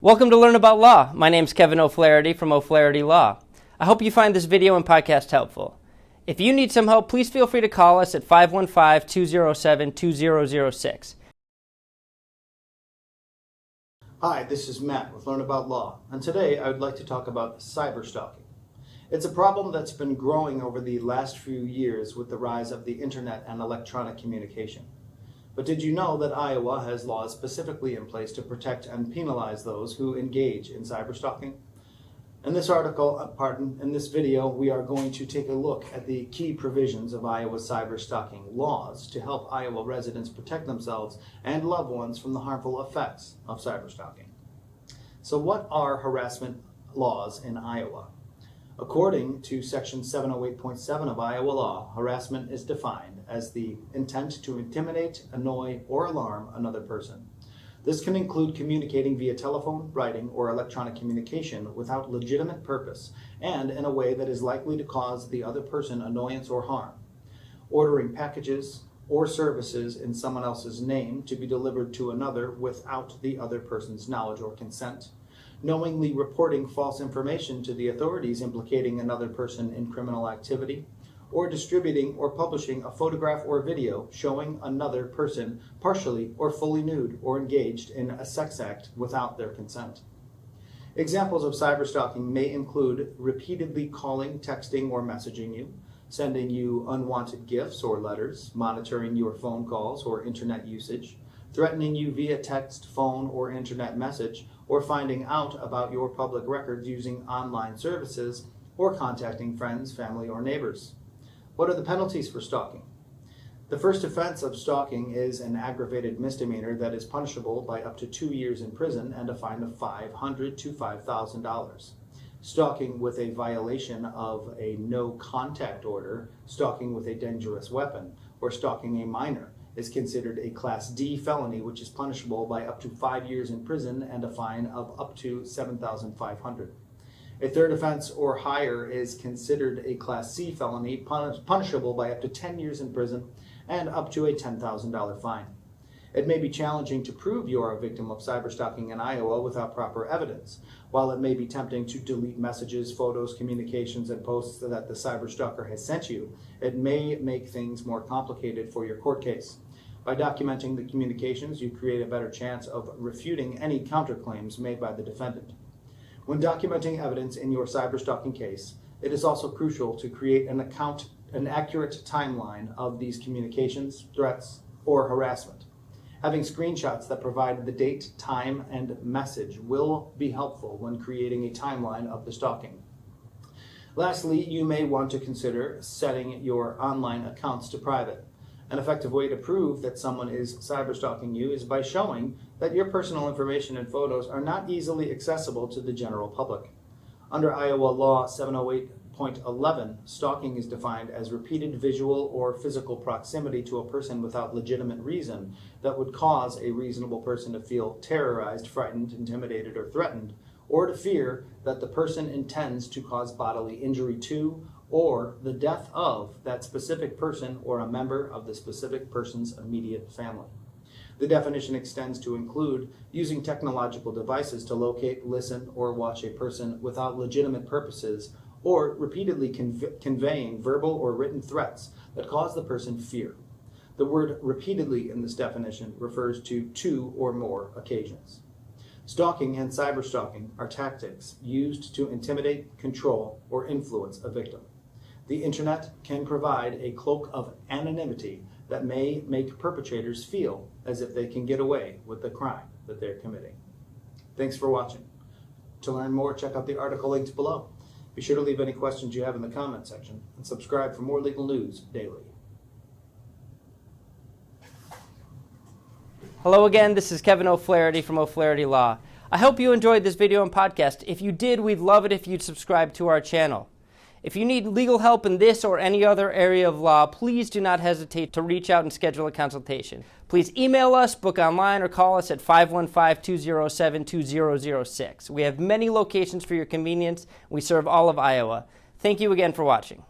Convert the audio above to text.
Welcome to Learn About Law. My name's Kevin O'Flaherty from O'Flaherty Law. I hope you find this video and podcast helpful. If you need some help, please feel free to call us at 515-207-2006. Hi, this is Matt with Learn About Law, and today I would like to talk about cyberstalking. It's a problem that's been growing over the last few years with the rise of the internet and electronic communication. But did you know that Iowa has laws specifically in place to protect and penalize those who engage in cyberstalking? In this in this video, we are going to take a look at the key provisions of Iowa's cyberstalking laws to help Iowa residents protect themselves and loved ones from the harmful effects of cyberstalking. So what are harassment laws in Iowa? According to Section 708.7 of Iowa law, harassment is defined as the intent to intimidate, annoy, or alarm another person. This can include communicating via telephone, writing, or electronic communication without legitimate purpose and in a way that is likely to cause the other person annoyance or harm. Ordering packages or services in someone else's name to be delivered to another without the other person's knowledge or consent. Knowingly reporting false information to the authorities implicating another person in criminal activity, or distributing or publishing a photograph or video showing another person partially or fully nude or engaged in a sex act without their consent. Examples of cyberstalking may include repeatedly calling, texting, or messaging you, sending you unwanted gifts or letters, monitoring your phone calls or internet usage, threatening you via text, phone, or internet message, or finding out about your public records using online services, or contacting friends, family, or neighbors. What are the penalties for stalking? The first offense of stalking is an aggravated misdemeanor that is punishable by up to 2 years in prison and a fine of $500 to $5,000. Stalking with a violation of a no contact order, stalking with a dangerous weapon, or stalking a minor is considered a Class D felony, which is punishable by up to 5 years in prison and a fine of up to $7,500. A third offense or higher is considered a Class C felony, punishable by up to 10 years in prison and up to a $10,000 fine. It may be challenging to prove you are a victim of cyberstalking in Iowa without proper evidence. While it may be tempting to delete messages, photos, communications, and posts that the cyberstalker has sent you, it may make things more complicated for your court case. By documenting the communications, you create a better chance of refuting any counterclaims made by the defendant. When documenting evidence in your cyberstalking case, it is also crucial to create an accurate timeline of these communications, threats, or harassment. Having screenshots that provide the date, time, and message will be helpful when creating a timeline of the stalking. Lastly, you may want to consider setting your online accounts to private. An effective way to prove that someone is cyberstalking you is by showing that your personal information and photos are not easily accessible to the general public. Under Iowa Law 708.11, stalking is defined as repeated visual or physical proximity to a person without legitimate reason that would cause a reasonable person to feel terrorized, frightened, intimidated, or threatened, or to fear that the person intends to cause bodily injury to or the death of that specific person or a member of the specific person's immediate family. The definition extends to include using technological devices to locate, listen, or watch a person without legitimate purposes, or repeatedly conveying verbal or written threats that cause the person fear. The word repeatedly in this definition refers to 2 or more occasions. Stalking and cyberstalking are tactics used to intimidate, control, or influence a victim. The internet can provide a cloak of anonymity that may make perpetrators feel as if they can get away with the crime that they're committing. Thanks for watching. To learn more, check out the article linked below. Be sure to leave any questions you have in the comment section and subscribe for more legal news daily. Hello again, this is Kevin O'Flaherty from O'Flaherty Law. I hope you enjoyed this video and podcast. If you did, we'd love it if you'd subscribe to our channel. If you need legal help in this or any other area of law, please do not hesitate to reach out and schedule a consultation. Please email us, book online, or call us at 515-207-2006. We have many locations for your convenience. We serve all of Iowa. Thank you again for watching.